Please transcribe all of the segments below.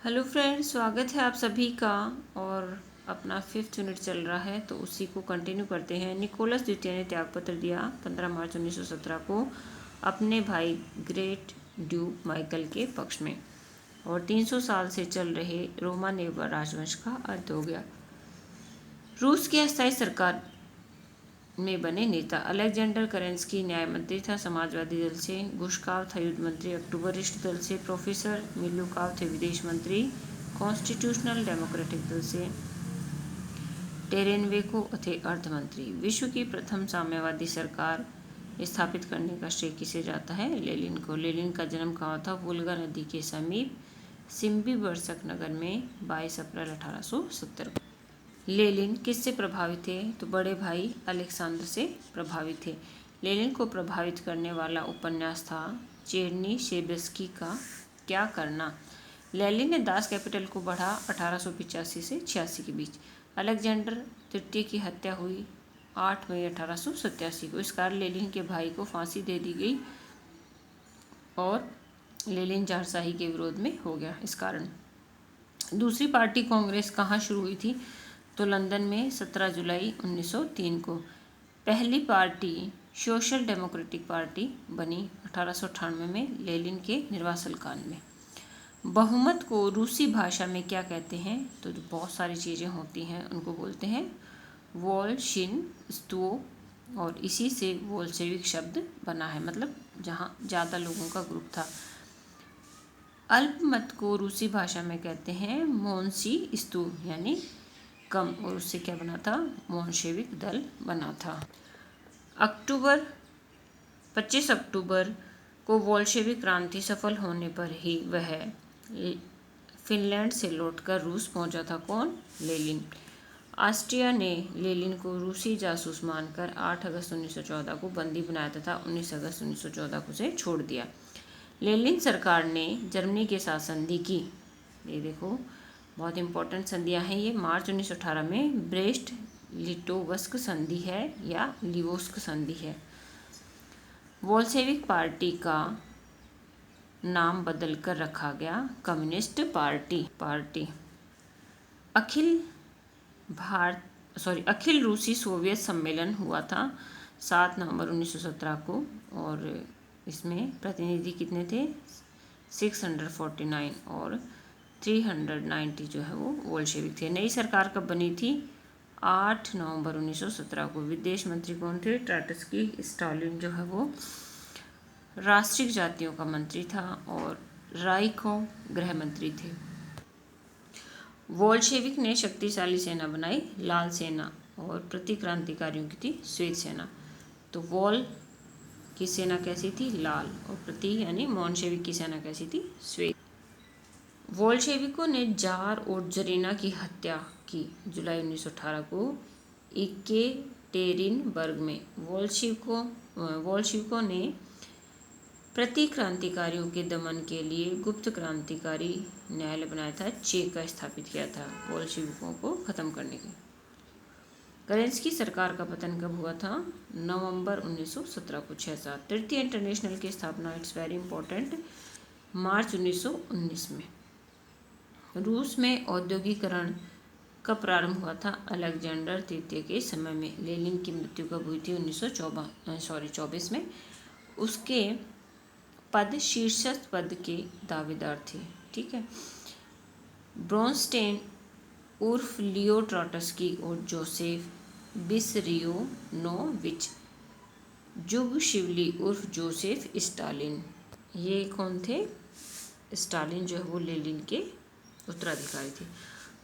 Hello friends, स्वागत है आप सभी का। और अपना 5th यूनिट चल रहा है तो उसी को कंटिन्यू करते हैं। निकोलस द्वितीय ने त्यागपत्र दिया 15 मार्च 1917 को अपने भाई ग्रेट ड्यूक माइकल के पक्ष में, और 300 साल से चल रहे रोमानेव राजवंश का अंत हो गया। रूस की अस्थायी सरकार में बने नेता अलेक्जेंडर केरेंस्की न्याय मंत्री था समाजवादी दल से, गुशकाव था युद्ध मंत्री अक्टूबरिस्ट दल से, प्रोफेसर मिलुकाव थे विदेश मंत्री कॉन्स्टिट्यूशनल डेमोक्रेटिक दल से, टेरेनवेको थे अर्थ मंत्री। विश्व की प्रथम साम्यवादी सरकार स्थापित करने का श्रेय किसे जाता है? लेनिन को। लेनिन का जन्म कहाँ था? वोल्गा नदी के समीप सिम्बीबर्स्क नगर में 22 अप्रैल 1870 को। लेनिन किससे प्रभावित थे? तो बड़े भाई अलेक्सांडर से प्रभावित थे। लेनिन को प्रभावित करने वाला उपन्यास था चेरनीशेव्स्की का क्या करना। लेनिन ने दास कैपिटल को बढ़ा 1885 से 86 के बीच। अलेक्जेंडर तृतीय की हत्या हुई 8 मई 1887 को। इस कारण लेनिन के भाई को फांसी दे दी गई और लेनिन जारशाही के विरोध में हो गया। इस कारण दूसरी पार्टी कांग्रेस कहाँ शुरू हुई थी? तो लंदन में 17 जुलाई 1903 को। पहली पार्टी सोशल डेमोक्रेटिक पार्टी बनी 1898 में लेनिन के निर्वासन काल में। बहुमत को रूसी भाषा में क्या कहते हैं? तो जो बहुत सारी चीज़ें होती हैं उनको बोलते हैं वोल्शिन्स्टो, और इसी से वोल्शेविक शब्द बना है, मतलब जहाँ ज़्यादा लोगों का ग्रुप था। अल्पमत को रूसी भाषा में कहते हैं मोन्सिस्तु, यानी कम, और उससे क्या बना था? मोन्शेविक दल बना था। 25 अक्टूबर को बोल्शेविक क्रांति सफल होने पर ही वह फिनलैंड से लौटकर रूस पहुंचा था। कौन? लेनिन। ऑस्ट्रिया ने लेनिन को रूसी जासूस मानकर 8 अगस्त 1914 को बंदी बनाया तथा 19 अगस्त 1914 को उसे छोड़ दिया। लेनिन सरकार ने जर्मनी के साथ संधि की। ये देखो, बहुत इंपॉर्टेंट संधियां हैं ये। मार्च 1918 में ब्रेस्ट लिटोवस्क संधि है या लिवोस्क संधि है। बोल्शेविक पार्टी का नाम बदलकर रखा गया कम्युनिस्ट पार्टी। अखिल रूसी सोवियत सम्मेलन हुआ था 7 नवंबर 1917 को, और इसमें प्रतिनिधि कितने थे? 649 और 390 जो है वो बोल्शेविक थे। नई सरकार कब बनी थी? 8 नवंबर 1917 को। विदेश मंत्री कौन थे? ट्राटस्की। स्टालिन जो है वो राष्ट्रीय जातियों का मंत्री था, और राइकोव गृह मंत्री थे। बोल्शेविक ने शक्तिशाली सेना बनाई, लाल सेना, और प्रतिक्रांतिकारियों की थी श्वेत सेना। तो वोल की सेना कैसी थी? लाल, और प्रति यानी मोन्शेविक की सेना कैसी थी? श्वेत। बोल्शेविकों ने जार और जरीना की हत्या की जुलाई 1918 को इकेटेरिनबर्ग में। बोल्शेविकों ने प्रतिक्रांतिकारियों के दमन के लिए गुप्त क्रांतिकारी न्यायालय बनाया था, चेक स्थापित किया था बोल्शेविकों को खत्म करने के। केरेंस्की सरकार का पतन कब हुआ था? नवंबर 1917 को, 6-7। तृतीय इंटरनेशनल की स्थापना, इट्स वेरी इंपॉर्टेंट, मार्च 1919 में। रूस में औद्योगिकरण कब प्रारंभ हुआ था? अलेक्जेंडर तृतीय के समय में। लेनिन की मृत्यु कब हुई थी? 1924 में। उसके पद शीर्षस्थ पद के दावेदार थे। ठीक है। ब्रोनस्टेन उर्फ लियो ट्रॉट्स्की और जोसेफ विसरियोनोविच जुगशिवली उर्फ जोसेफ स्टालिन, ये कौन थे? स्टालिन जो है वो लेनिन के उत्तराधिकारी थे।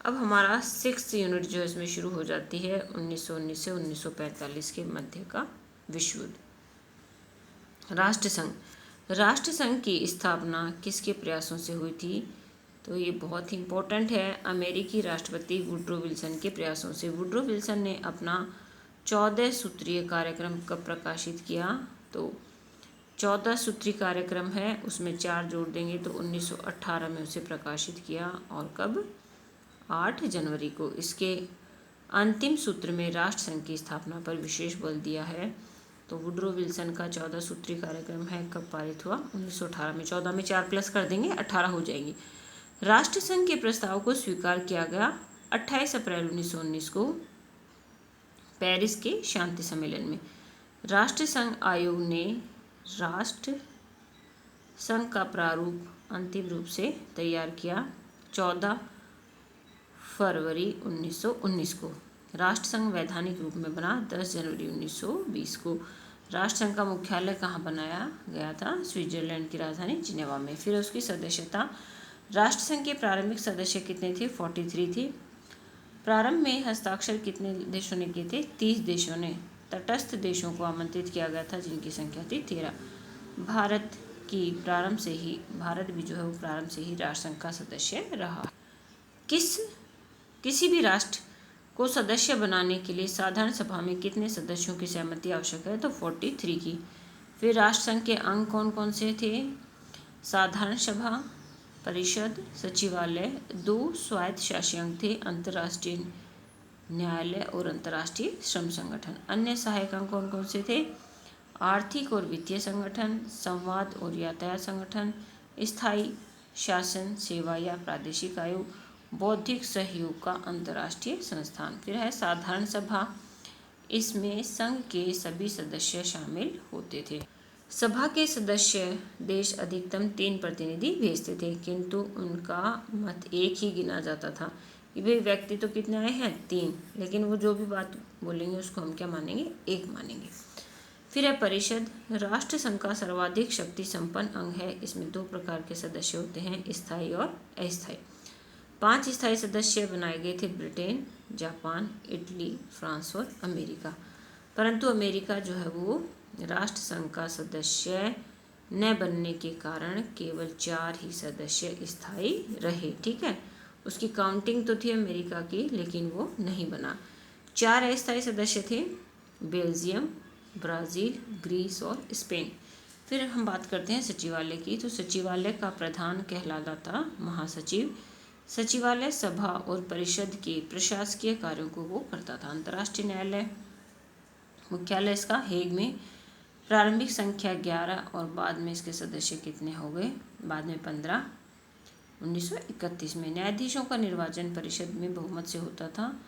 अब हमारा 6th यूनिट जो है इसमें शुरू हो जाती है 1919 से 1945 के मध्य का विश्व युद्ध। राष्ट्रसंघ की स्थापना किसके प्रयासों से हुई थी? तो ये बहुत ही इम्पोर्टेंट है, अमेरिकी राष्ट्रपति वुड्रो विल्सन के प्रयासों से। वुड्रो विल्सन ने अपना 14 सूत्रीय कार्यक्रम कब प्रकाशित किया? तो 14 सूत्रीय कार्यक्रम है, उसमें 4 जोड़ देंगे तो 1918 में उसे प्रकाशित किया। और कब? 8 जनवरी को। इसके अंतिम सूत्र में राष्ट्रसंघ की स्थापना पर विशेष बल दिया है। तो वुड्रो विल्सन का 14 सूत्रीय कार्यक्रम है, कब पारित हुआ? 1918 में। 14 में 4 प्लस कर देंगे 18 हो जाएंगी। राष्ट्रसंघ के प्रस्ताव को स्वीकार किया गया 28 अप्रैल 1919 को पेरिस के शांति सम्मेलन में। राष्ट्र संघ आयोग ने राष्ट्र संघ का प्रारूप अंतिम रूप से तैयार किया 14 फरवरी 1919 को। राष्ट्रसंघ वैधानिक रूप में बना 10 जनवरी 1920 को। राष्ट्रसंघ का मुख्यालय कहाँ बनाया गया था? स्विट्जरलैंड की राजधानी जिनेवा में। फिर उसकी सदस्यता, राष्ट्रसंघ के प्रारंभिक सदस्य कितने थे? 43 थे। प्रारंभ में हस्ताक्षर कितने देशों ने किए थे? 30 देशों ने। तटस्थ देशों को आमंत्रित किया गया था जिनकी संख्या थी 13। भारत भी जो है वो प्रारंभ से ही राष्ट्रसंघ का सदस्य रहा। किसी भी राष्ट्र को सदस्य बनाने के लिए साधारण सभा में कितने सदस्यों की सहमति आवश्यक है? तो 43 की। फिर राष्ट्रसंघ के अंग कौन कौन से थे? साधारण सभा, परिषद, सचिवालय, 2 स्वायत्त शासी अंग थे, अंतर्राष्ट्रीय न्यायालय और अंतर्राष्ट्रीय श्रम संगठन। अन्य सहायक अंग कौन कौन से थे? आर्थिक और वित्तीय संगठन, संवाद और यातायात संगठन, स्थायी शासन सेवा या प्रादेशिक आयोग, बौद्धिक सहयोग का अंतर्राष्ट्रीय संस्थान। फिर है साधारण सभा, इसमें संघ के सभी सदस्य शामिल होते थे। सभा के सदस्य देश अधिकतम 3 प्रतिनिधि भेजते थे, किंतु उनका मत एक ही गिना जाता था कि भाई व्यक्ति तो कितने आए हैं? 3, लेकिन वो जो भी बात बोलेंगे उसको हम क्या मानेंगे? एक मानेंगे। फिर है परिषद, राष्ट्रसंघ का सर्वाधिक शक्ति संपन्न अंग है। इसमें 2 प्रकार के सदस्य होते हैं, स्थायी और अस्थायी। 5 स्थायी सदस्य बनाए गए थे, ब्रिटेन, जापान, इटली, फ्रांस और अमेरिका। परंतु अमेरिका जो है वो राष्ट्रसंघ का सदस्य न बनने के कारण केवल 4 ही सदस्य स्थायी रहे। ठीक है, उसकी काउंटिंग तो थी अमेरिका की, लेकिन वो नहीं बना। 4 अस्थायी सदस्य थे, बेल्जियम, ब्राज़ील, ग्रीस और स्पेन। फिर हम बात करते हैं सचिवालय की। तो सचिवालय का प्रधान कहलाता था महासचिव। सचिवालय सभा और परिषद के प्रशासकीय कार्यों को वो करता था। अंतर्राष्ट्रीय न्यायालय मुख्यालय इसका हेग में। प्रारंभिक संख्या 11 और बाद में इसके सदस्य कितने हो गए? बाद में 15 1931 में। न्यायाधीशों का निर्वाचन परिषद में बहुमत से होता था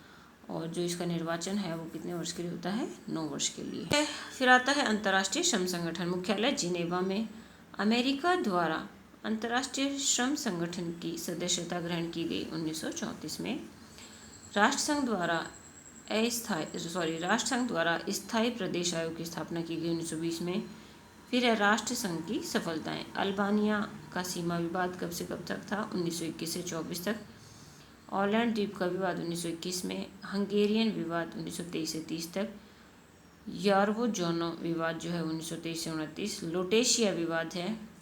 और जो इसका निर्वाचन है वो कितने वर्ष के लिए होता है? 9 वर्ष के लिए। फिर आता है अंतर्राष्ट्रीय श्रम संगठन, मुख्यालय जिनेवा में। अमेरिका द्वारा अंतर्राष्ट्रीय श्रम संगठन की सदस्यता ग्रहण की गई 1934 में। राष्ट्रसंघ द्वारा स्थायी प्रदेश आयोग की स्थापना की गई 1920 में। फिर है राष्ट्रसंघ की सफलताएं। अल्बानिया का सीमा विवाद कब से कब तक था? 1921 से 24 तक। ऑलैंड द्वीप का विवाद 1921 में। हंगेरियन विवाद 1923 से 30 तक। यार्वोजोनो विवाद जो है 1923 से 29। लोटेशिया विवाद है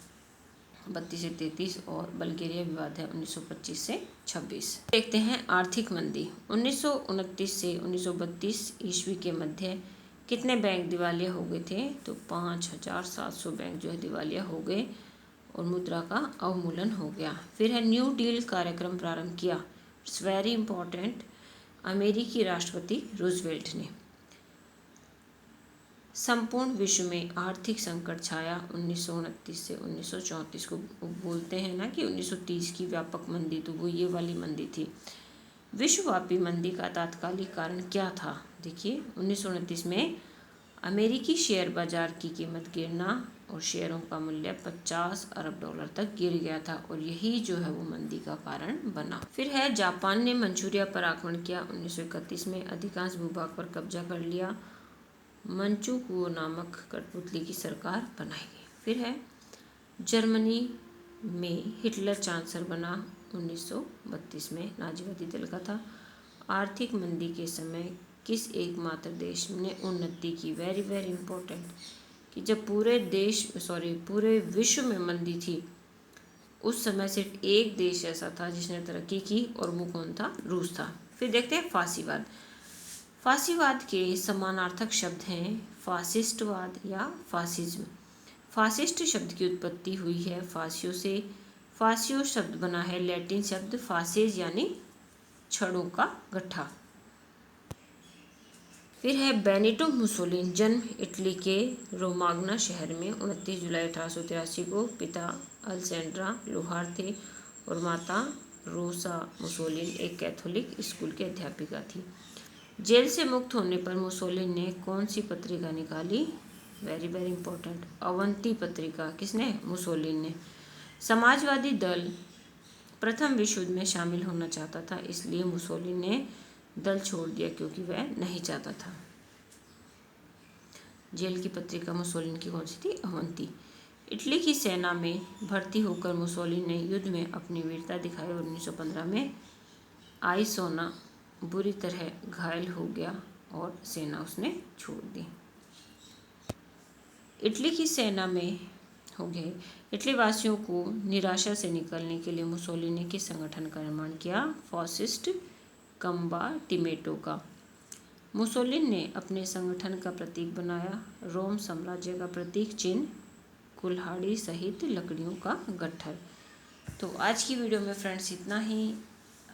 32 से 33 और बल्गेरिया विवाद है 1925 से 26। देखते हैं आर्थिक मंदी। 1929 से 1932 ईस्वी के मध्य कितने बैंक दिवालिया हो गए थे? तो 5700 बैंक जो है दिवालिया हो गए और मुद्रा का अवमूलन हो गया। फिर है न्यू डील कार्यक्रम प्रारंभ किया। It's very important. अमेरिकी राष्ट्रपति रूजवेल्ट ने। संपूर्ण विश्व में आर्थिक संकट छाया 1929 से 1934 को। बोलते हैं ना कि 1930 की व्यापक मंदी, तो वो ये वाली मंदी थी। विश्वव्यापी मंदी का तात्कालिक कारण क्या था? देखिए 1929 में अमेरिकी शेयर बाजार की कीमत गिरना और शेयरों का मूल्य 50 अरब डॉलर तक गिर गया था और यही जो है वो मंदी का कारण बना। फिर है जापान ने मंचूरिया पर आक्रमण किया 1931 में। अधिकांश भूभाग पर कब्जा कर लिया। मंचूकुओ नामक कठपुतली की सरकार बनाई गई। फिर है जर्मनी में हिटलर चांसलर बना 1932 में, नाजीवादी दल का था। आर्थिक मंदी के समय किस एकमात्र देश ने उन्नति की? वेरी वेरी इंपॉर्टेंट, कि जब पूरे विश्व में मंदी थी उस समय सिर्फ एक देश ऐसा था जिसने तरक्की की और वो कौन था? रूस था। फिर देखते हैं फासीवाद। फासीवाद के समानार्थक शब्द हैं फासिस्टवाद या फासिज्म। फासिस्ट शब्द की उत्पत्ति हुई है फासियो से। फासियो शब्द बना है लैटिन शब्द फासेज यानी छड़ों का गट्ठा। फिर है बेनिटो मुसोलिनी। जन्म इटली के रोमाग्ना शहर में 29 जुलाई 1883 को। पिता अलेसेंड्रा लोहार थे और माता रोसा मुसोलिनी एक कैथोलिक स्कूल की अध्यापिका थी। जेल से मुक्त होने पर मुसोलिनी ने कौन सी पत्रिका निकाली? वेरी वेरी इंपॉर्टेंट, अवंती पत्रिका। किसने? मुसोलिनी ने। समाजवादी दल प्रथम विश्व युद्ध में शामिल होना चाहता था, इसलिए मुसोलिनी ने दल छोड़ दिया क्योंकि वह नहीं चाहता था। जेल की पत्रिका मुसोलिनी की कौन सी थी? अवंती। इटली की सेना में भर्ती होकर मुसोलिनी ने युद्ध में अपनी वीरता दिखाई और 1915 में आइसोना बुरी तरह घायल हो गया और सेना उसने छोड़ दी। इटली की सेना में हो गए। इटली वासियों को निराशा से निकलने के लिए मुसोलिनी ने किस संगठन का निर्माण किया? फासिस्ट कंबाटिमेंटो का। मुसोलिनी ने अपने संगठन का प्रतीक बनाया रोम साम्राज्य का प्रतीक चिन्ह कुल्हाड़ी सहित लकड़ियों का गट्ठर। तो आज की वीडियो में फ्रेंड्स इतना ही।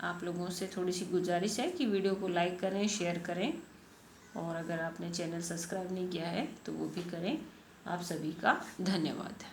आप लोगों से थोड़ी सी गुजारिश है कि वीडियो को लाइक करें, शेयर करें, और अगर आपने चैनल सब्सक्राइब नहीं किया है तो वो भी करें। आप सभी का धन्यवाद।